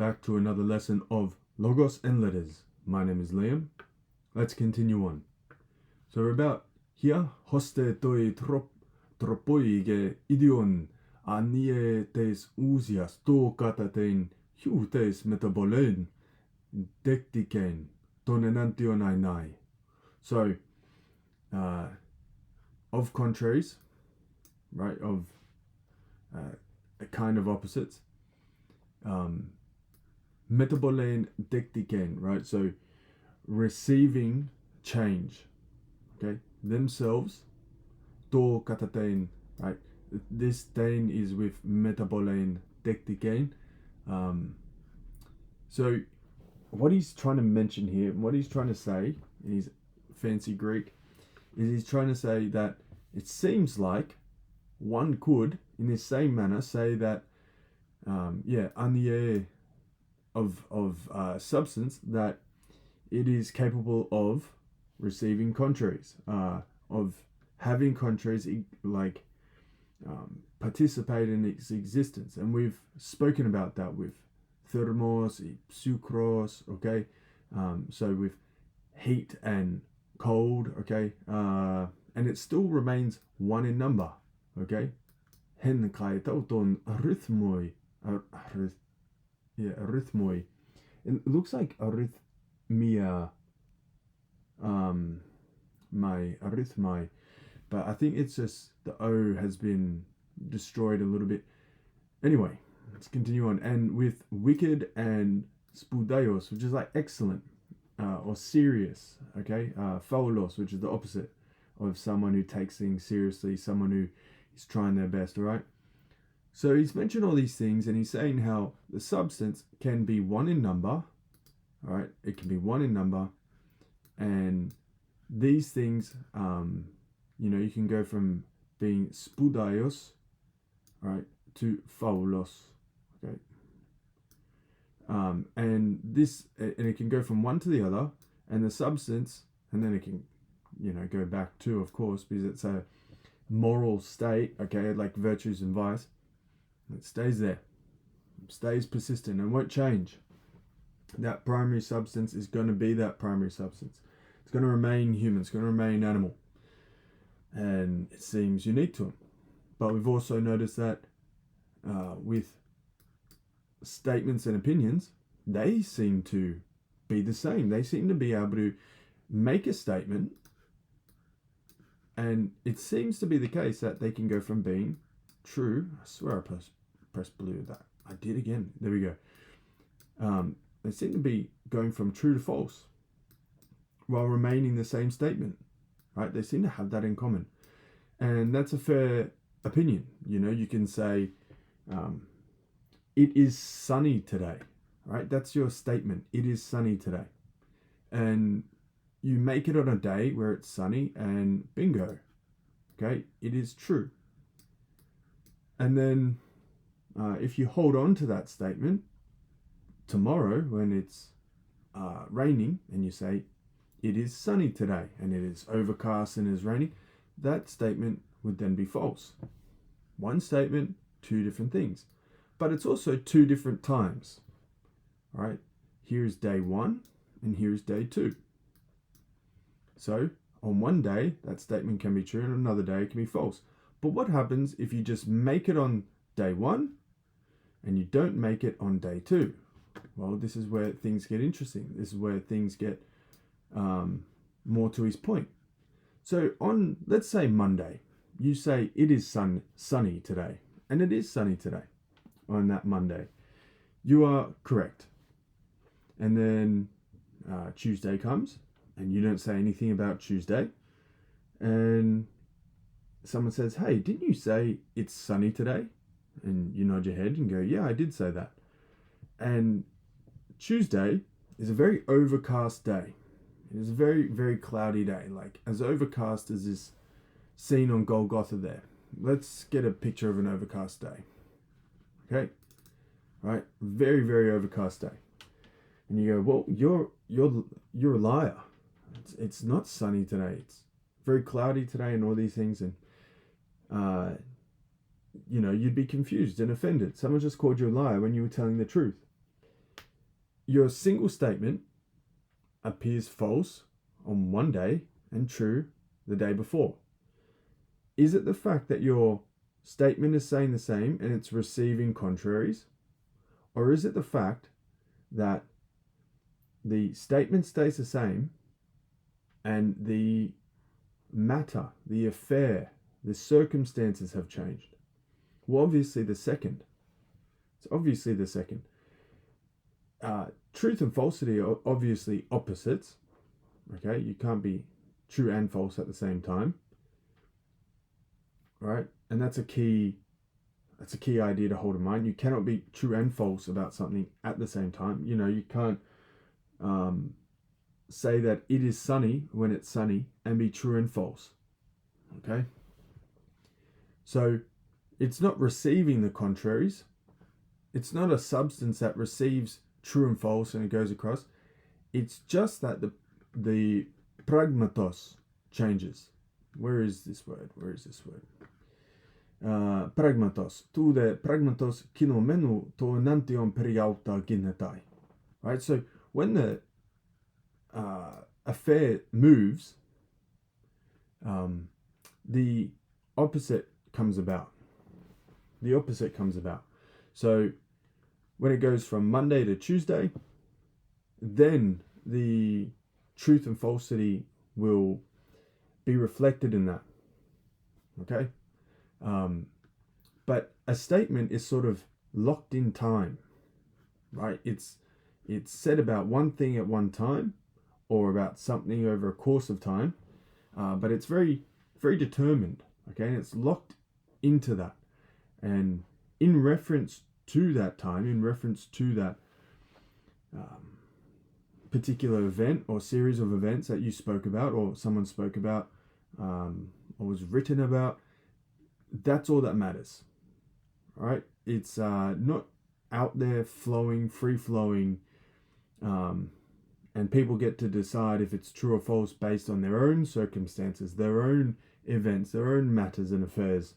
Back to another lesson of Logos and Letters. My name is Liam. Let's continue on. So we're about here. Hoste toi tropoi ge idion anie tes usias to katatein hutes metabolein dektikein tonenantion nai. So, of contraries, right, of a kind of opposites. Metabolein dektikein, right? So receiving change, okay? Themselves, to katatein, right? This tein is with metabolein dektikein. So what he's trying to mention here, what he's trying to say in his fancy Greek, is he's trying to say that it seems like one could, in the same manner, say that, anie of substance, that it is capable of receiving contraries, of having contraries, like participate in its existence. And we've spoken about that with thermos, sucros, okay? So with heat and cold, okay? And it still remains one in number, okay? Hen kai tauton arrhythmoi, arrhythmoi. It looks like arrhythmia, my arrhythmai, but I think it's just the O has been destroyed a little bit. Anyway, let's continue on. And with wicked and spudaios, which is like excellent, or serious, okay? Faulos, which is the opposite of someone who takes things seriously, someone who is trying their best, all right? So he's mentioned all these things, and he's saying how the substance can be one in number, all right? It can be one in number, and these things, you can go from being spudaios, right, to faulos, okay? And it can go from one to the other, and the substance, and then it can, go back to, of course, because it's a moral state, okay, like virtues and vice. It stays there, stays persistent, and won't change. That primary substance is going to be that primary substance. It's going to remain human. It's going to remain animal. And it seems unique to him. But we've also noticed that with statements and opinions, they seem to be the same. They seem to be able to make a statement, and it seems to be the case that they can go from being true. I swear I pressed blue that. I did again. There we go. They seem to be going from true to false while remaining the same statement, right? They seem to have that in common. And that's a fair opinion. You can say, it is sunny today, right? That's your statement. It is sunny today. And you make it on a day where it's sunny, and bingo, okay? It is true. And then if you hold on to that statement tomorrow when it's raining, and you say, it is sunny today, and it is overcast and is raining, that statement would then be false. One statement, two different things. But it's also two different times, right? Here's day one, and here's day two. So on one day, that statement can be true, and another day it can be false. But what happens if you just make it on day one, and you don't make it on day two? Well, this is where things get interesting. This is where things get more to his point. So on, let's say Monday, you say it is sunny today, and it is sunny today on that Monday. You are correct. And then Tuesday comes, and you don't say anything about Tuesday, and someone says, hey, didn't you say it's sunny today? And you nod your head and go, yeah, I did say that. And Tuesday is a very overcast day. It is a very, very cloudy day, like as overcast as this scene on Golgotha there. Let's get a picture of an overcast day. Okay? Right? Very, very overcast day. And you go, well, you're a liar. It's not sunny today. It's very cloudy today and all these things. And, you'd be confused and offended. Someone just called you a liar when you were telling the truth. your single statement appears false on one day and true the day before. Is it the fact that your statement is saying the same and it's receiving contraries? Or is it the fact that the statement stays the same and the matter, the affair, the circumstances have changed? Well, obviously the second. It's obviously the second. Truth and falsity are obviously opposites. Okay, you can't be true and false at the same time. Right? And that's a key idea to hold in mind. You cannot be true and false about something at the same time. You know, you can't say that it is sunny when it's sunny and be true and false. Okay? So it's not receiving the contraries. It's not a substance that receives true and false and it goes across. It's just that the pragmatos changes. Where is this word? Pragmatos. Tu de pragmatos kinomenu to nantion periauta ginetai. Right? So when the affair moves, the opposite comes about. So when it goes from Monday to Tuesday, then the truth and falsity will be reflected in that. Okay? But a statement is sort of locked in time, right? It's said about one thing at one time or about something over a course of time, but it's very, very determined, okay? And it's locked into that. And in reference to that time, in reference to that particular event or series of events that you spoke about or someone spoke about or was written about, that's all that matters, right? It's not out there flowing, free-flowing, and people get to decide if it's true or false based on their own circumstances, their own events, their own matters and affairs.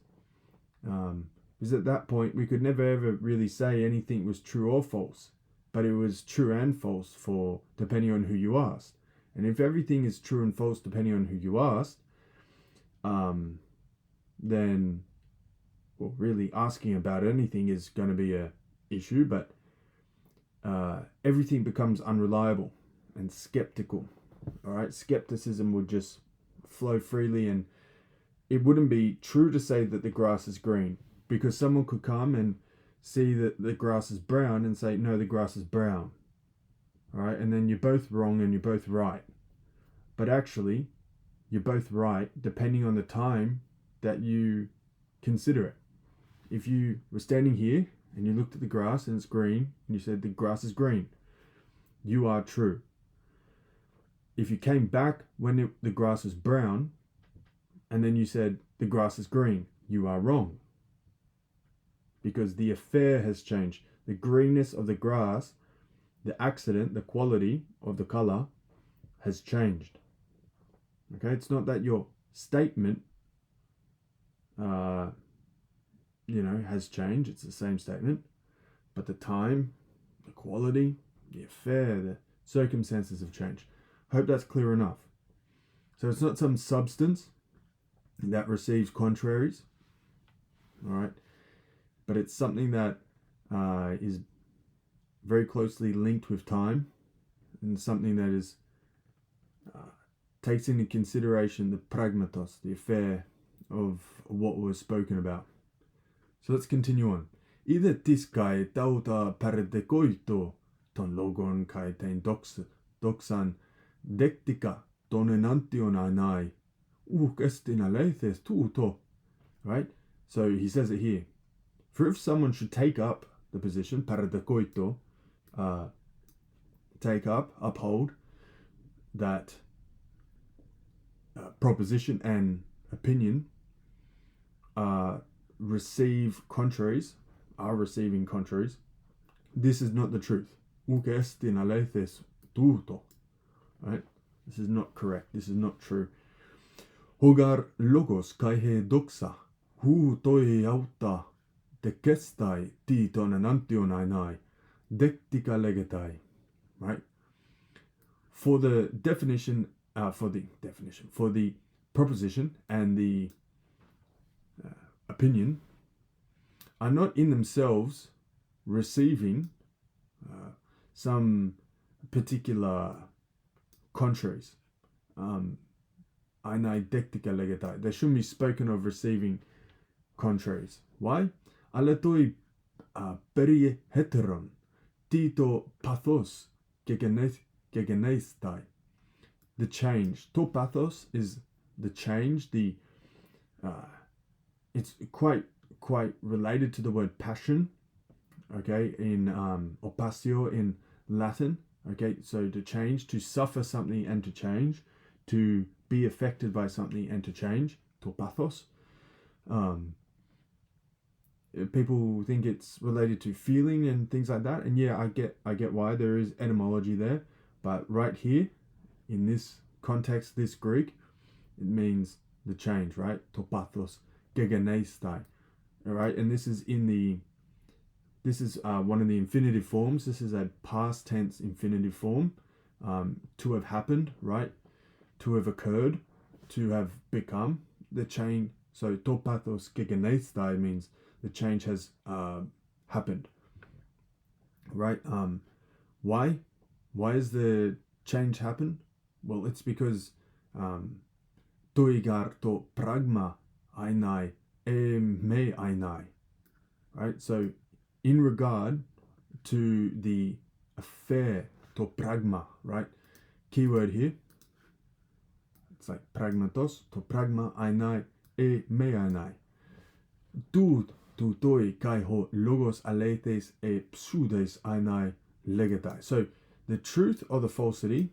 Because at that point, we could never ever really say anything was true or false, but it was true and false for depending on who you asked. And if everything is true and false depending on who you asked, then, well, really asking about anything is going to be a issue, but everything becomes unreliable and skeptical. All right, skepticism would just flow freely, and it wouldn't be true to say that the grass is green, because someone could come and see that the grass is brown and say, no, the grass is brown. All right, and then you're both wrong and you're both right. But actually, you're both right depending on the time that you consider it. If you were standing here and you looked at the grass and it's green and you said the grass is green, you are true. If you came back when the grass was brown and then you said the grass is green, you are wrong. Because the affair has changed. The greenness of the grass, the accident, the quality of the color has changed. Okay, it's not that your statement has changed. It's the same statement, but the time, the quality, the affair, the circumstances have changed. Hope that's clear enough. So it's not some substance that receives contraries, all right, but it's something that is very closely linked with time, and something that is takes into consideration the pragmatos, the affair of what was spoken about. So let's continue on. Ide tis kai tauta perdekoito ton logon kai tein doxan dektika tonenantion anai estina leithes tuto. Right? So he says it here. For if someone should take up the position, perdekoito, uphold that proposition and opinion, receiving contraries, this is not the truth. Right? This is not correct. This is not true. Hogar logos kai he doxa, hu toi auta, de kestai ti tonanantionai, dektika legetai. right? For the proposition and the opinion are not in themselves receiving some particular contraries. They shouldn't be spoken of receiving contraries. Why? Aletoi perie heteron tito pathos gegenestai. The change. To pathos is the change. It's quite related to the word passion. Okay, in opatio in Latin. Okay, so to change, to suffer something and to change, to be affected by something and to change. To pathos. People think it's related to feeling and things like that, and yeah, I get why there is etymology there, but right here in this context, this Greek, it means the change, right? To pathos gegenestai. All right, and this is one of the infinitive forms. This is a past tense infinitive form. To have happened, right? To have occurred, to have become. The change. So to pathos gegenestai means the change has happened, right? Why? Why is the change happen? Well, it's because toigar to pragma ainai e me ainai, right? So in regard to the affair, to pragma, right? Keyword here. It's like pragmatos, to pragma ainai e me ainai. Tutoi kai ho logos aletes e pseudes ainai legetai. So the truth or the falsity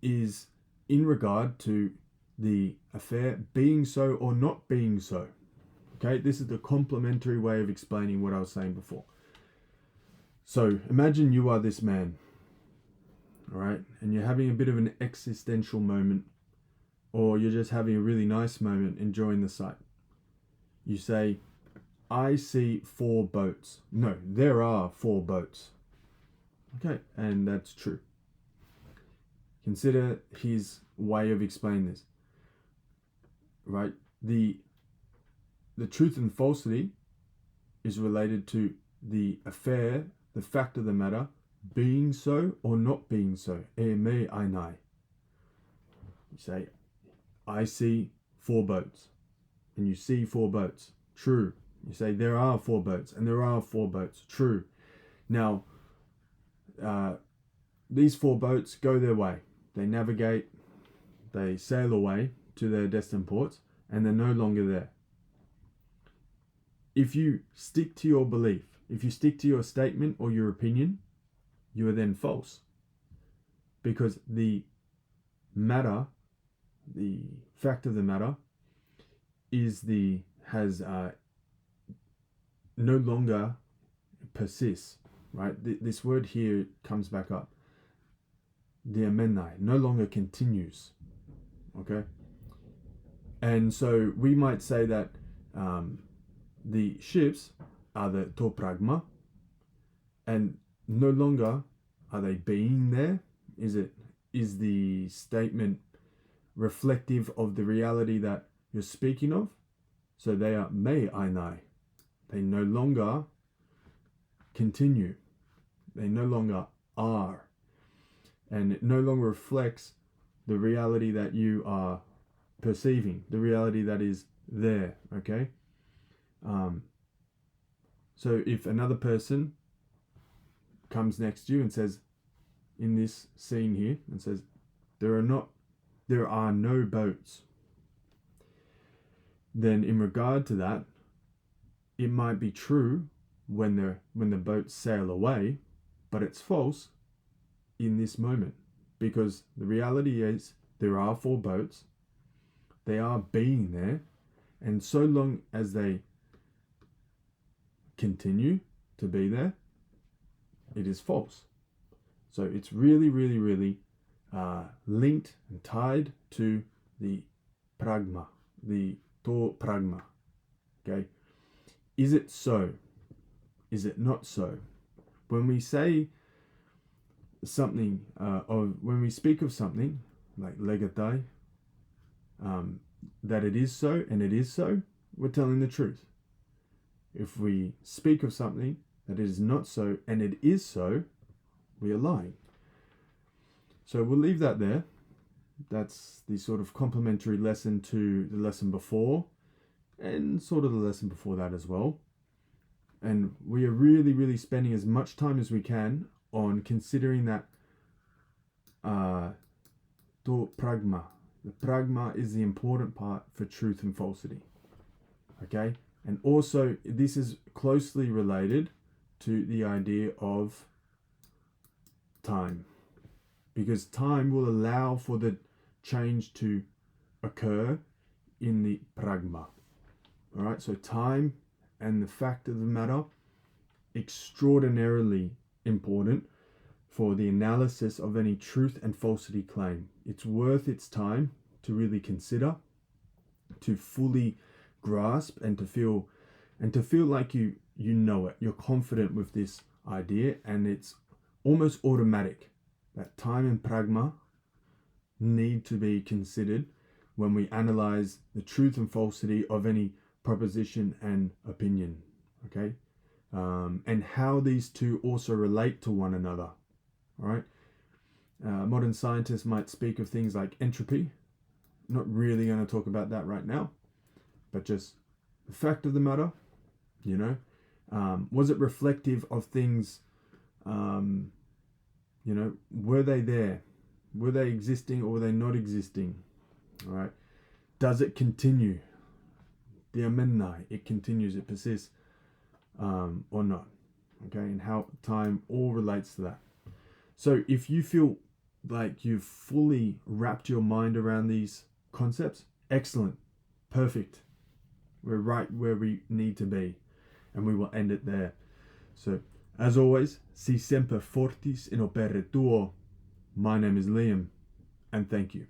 is in regard to the affair being so or not being so. Okay, this is the complementary way of explaining what I was saying before. So imagine you are this man, all right, and you're having a bit of an existential moment, or you're just having a really nice moment enjoying the sight. You say, I see 4 boats. No, there are 4 boats. Okay, and that's true. Consider his way of explaining this. Right? The truth and falsity is related to the affair, the fact of the matter, being so or not being so. E me ainai. You say, I see 4 boats. And you see 4 boats. True. You say there are 4 boats, and there are 4 boats. True. Now, these 4 boats go their way. They navigate, they sail away to their destined ports, and they're no longer there. If you stick to your belief, if you stick to your statement or your opinion, you are then false. Because the matter, the fact of the matter, has no longer persists, right? This word here comes back up. Diamenai, no longer continues, okay? And so we might say that the ships are the topragma, and no longer are they being there. Is the statement reflective of the reality that you're speaking of? So they are me ainai. They no longer continue. They no longer are. And it no longer reflects the reality that you are perceiving, the reality that is there, okay? So if another person comes next to you and says, in this scene here, and says, there are no boats, then in regard to that, it might be true when the boats sail away, but it's false in this moment, because the reality is there are 4 boats, they are being there, and so long as they continue to be there, it is false. So it's really, really, really linked and tied to the pragma, the to pragma. Okay, is it so? Is it not so? When we say something, when we speak of something like legatai, that it is so and it is so, we're telling the truth. If we speak of something that it is not so and it is so, we are lying. So we'll leave that there. That's the sort of complementary lesson to the lesson before, and sort of the lesson before that as well. And we are really, really spending as much time as we can on considering that to pragma. The pragma is the important part for truth and falsity. Okay? And also, this is closely related to the idea of time. Because time will allow for the change to occur in the pragma. Alright, so time and the fact of the matter, extraordinarily important for the analysis of any truth and falsity claim. It's worth its time to really consider, to fully grasp, and to feel like you know it. You're confident with this idea, and it's almost automatic that time and pragma need to be considered when we analyze the truth and falsity of any proposition and opinion. Okay, and how these two also relate to one another. All right. Modern scientists might speak of things like entropy. Not really going to talk about that right now, but just the fact of the matter, was it reflective of things, were they there? Were they existing or were they not existing? All right. Does it continue? It continues, it persists, or not. Okay, and how time all relates to that. So if you feel like you've fully wrapped your mind around these concepts, excellent, perfect. We're right where we need to be, and we will end it there. So, as always, si semper fortis in opere tuo. My name is Liam, and thank you.